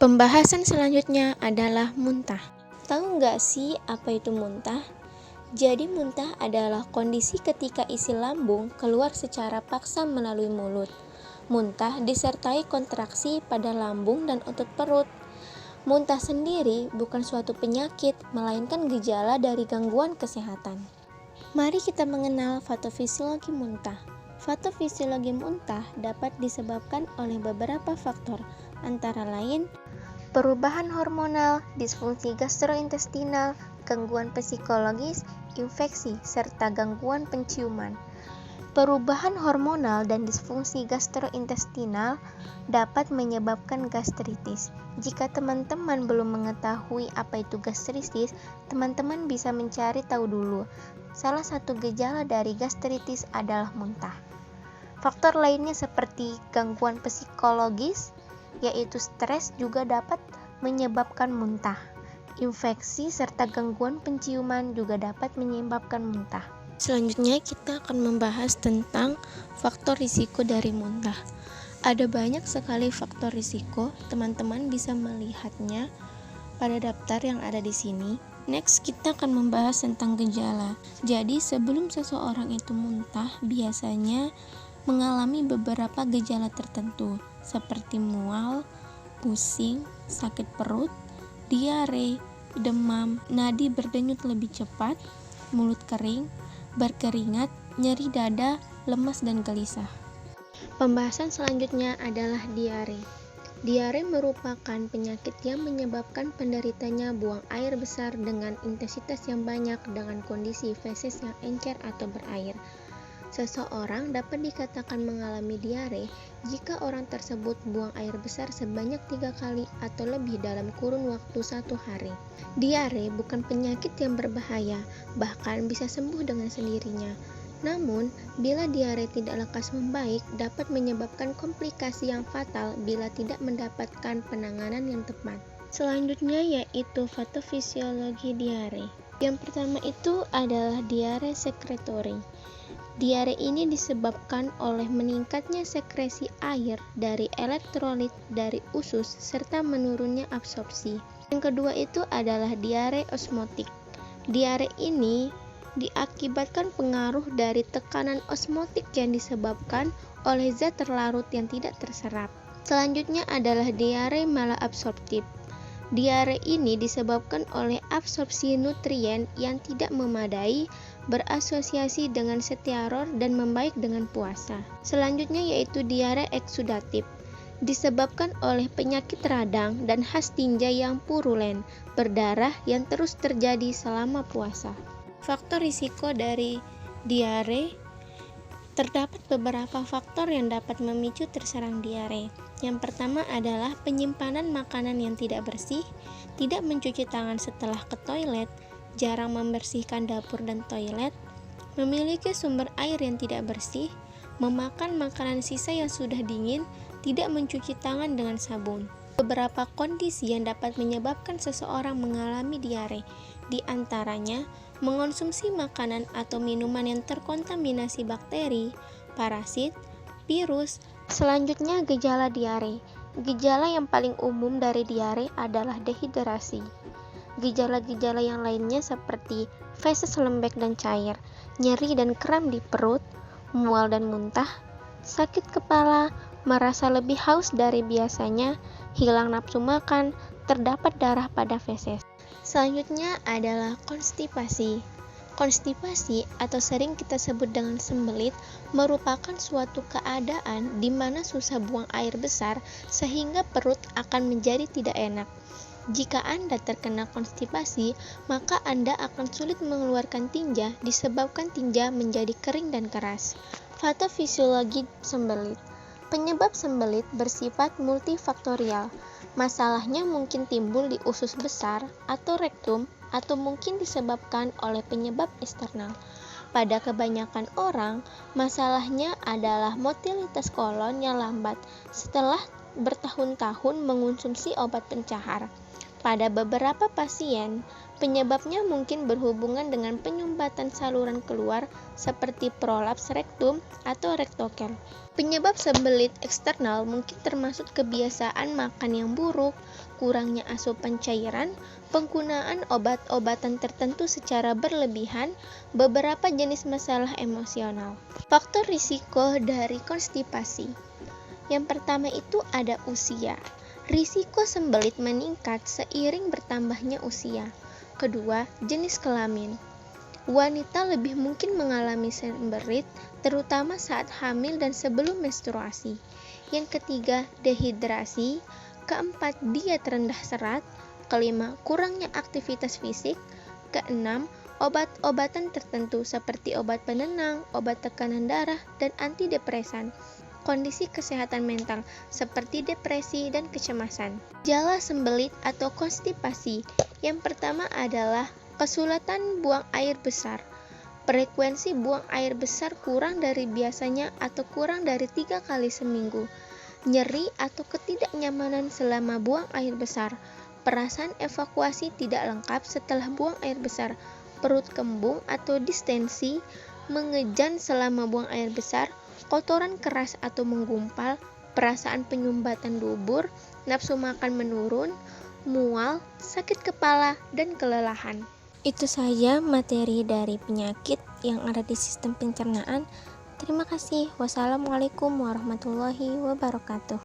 Pembahasan selanjutnya adalah muntah. Tahu nggak sih apa itu muntah? Jadi muntah adalah kondisi ketika isi lambung keluar secara paksa melalui mulut. Muntah disertai kontraksi pada lambung dan otot perut. Muntah sendiri bukan suatu penyakit, melainkan gejala dari gangguan kesehatan. Mari kita mengenal patofisiologi muntah. Patofisiologi muntah dapat disebabkan oleh beberapa faktor, antara lain perubahan hormonal, disfungsi gastrointestinal, gangguan psikologis, infeksi, serta gangguan penciuman. Perubahan hormonal dan disfungsi gastrointestinal dapat menyebabkan gastritis. Jika teman-teman belum mengetahui apa itu gastritis, teman-teman bisa mencari tahu dulu. Salah satu gejala dari gastritis adalah muntah. Faktor lainnya seperti gangguan psikologis, yaitu stres juga dapat menyebabkan muntah. Infeksi serta gangguan penciuman juga dapat menyebabkan muntah. Selanjutnya kita akan membahas tentang faktor risiko dari muntah. Ada banyak sekali faktor risiko, teman-teman bisa melihatnya pada daftar yang ada di sini. Next, kita akan membahas tentang gejala. Jadi, sebelum seseorang itu muntah, biasanya mengalami beberapa gejala tertentu, seperti mual, pusing, sakit perut, diare, demam, nadi berdenyut lebih cepat, mulut kering, berkeringat, nyeri dada, lemas dan gelisah. Pembahasan selanjutnya adalah diare. Diare merupakan penyakit yang menyebabkan penderitanya buang air besar dengan intensitas yang banyak dengan kondisi feses yang encer atau berair. Seseorang dapat dikatakan mengalami diare jika orang tersebut buang air besar sebanyak 3 kali atau lebih dalam kurun waktu 1 hari. Diare bukan penyakit yang berbahaya, bahkan bisa sembuh dengan sendirinya. Namun, bila diare tidak lekas membaik, dapat menyebabkan komplikasi yang fatal bila tidak mendapatkan penanganan yang tepat. Selanjutnya yaitu patofisiologi diare. Yang pertama itu adalah diare sekretori. Diare ini disebabkan oleh meningkatnya sekresi air dari elektrolit dari usus serta menurunnya absorpsi. Yang kedua itu adalah diare osmotik. Diare ini diakibatkan pengaruh dari tekanan osmotik yang disebabkan oleh zat terlarut yang tidak terserap. Selanjutnya adalah diare malabsorptif. Diare ini disebabkan oleh absorpsi nutrien yang tidak memadai, berasosiasi dengan setiaror dan membaik dengan puasa. Selanjutnya yaitu diare eksudatif. Disebabkan oleh penyakit radang dan khas tinja yang purulen, berdarah yang terus terjadi selama puasa. Faktor risiko dari diare. Terdapat beberapa faktor yang dapat memicu terserang diare. Yang pertama adalah penyimpanan makanan yang tidak bersih, tidak mencuci tangan setelah ke toilet, jarang membersihkan dapur dan toilet, memiliki sumber air yang tidak bersih, memakan makanan sisa yang sudah dingin, tidak mencuci tangan dengan sabun. Beberapa kondisi yang dapat menyebabkan seseorang mengalami diare, di antaranya mengonsumsi makanan atau minuman yang terkontaminasi bakteri, parasit, virus. Selanjutnya gejala diare. Gejala yang paling umum dari diare adalah dehidrasi. Gejala-gejala yang lainnya seperti feses lembek dan cair, nyeri dan kram di perut, mual dan muntah, sakit kepala, merasa lebih haus dari biasanya, hilang nafsu makan, terdapat darah pada feses. Selanjutnya adalah konstipasi. Konstipasi atau sering kita sebut dengan sembelit merupakan suatu keadaan di mana susah buang air besar sehingga perut akan menjadi tidak enak. Jika Anda terkena konstipasi, maka Anda akan sulit mengeluarkan tinja disebabkan tinja menjadi kering dan keras. Patofisiologi sembelit. Penyebab sembelit bersifat multifaktorial. Masalahnya mungkin timbul di usus besar atau rektum atau mungkin disebabkan oleh penyebab eksternal. Pada kebanyakan orang, masalahnya adalah motilitas kolon yang lambat setelah bertahun-tahun mengonsumsi obat pencahar. Pada beberapa pasien, Penyebabnya mungkin berhubungan dengan penyumbatan saluran keluar seperti prolaps rektum atau rektokel. Penyebab sembelit eksternal mungkin termasuk kebiasaan makan yang buruk, kurangnya asupan cairan, penggunaan obat-obatan tertentu secara berlebihan, beberapa jenis masalah emosional. Faktor risiko dari konstipasi. Yang pertama itu ada usia. Risiko sembelit meningkat seiring bertambahnya usia. Kedua, jenis kelamin. Wanita lebih mungkin mengalami sembelit, terutama saat hamil dan sebelum menstruasi. Yang ketiga, dehidrasi. Keempat, diet rendah serat. Kelima, kurangnya aktivitas fisik. Keenam, obat-obatan tertentu seperti obat penenang, obat tekanan darah, dan antidepresan. Kondisi kesehatan mental seperti depresi dan kecemasan. Gejala sembelit atau konstipasi. Yang pertama adalah kesulitan buang air besar. Frekuensi buang air besar kurang dari biasanya atau kurang dari 3 kali seminggu. Nyeri atau ketidaknyamanan selama buang air besar. Perasaan evakuasi tidak lengkap setelah buang air besar. Perut kembung atau distensi, mengejan selama buang air besar, kotoran keras atau menggumpal, perasaan penyumbatan dubur, nafsu makan menurun, mual, sakit kepala, dan kelelahan. Itu saja materi dari penyakit yang ada di sistem pencernaan. Terima kasih. Wassalamualaikum warahmatullahi wabarakatuh.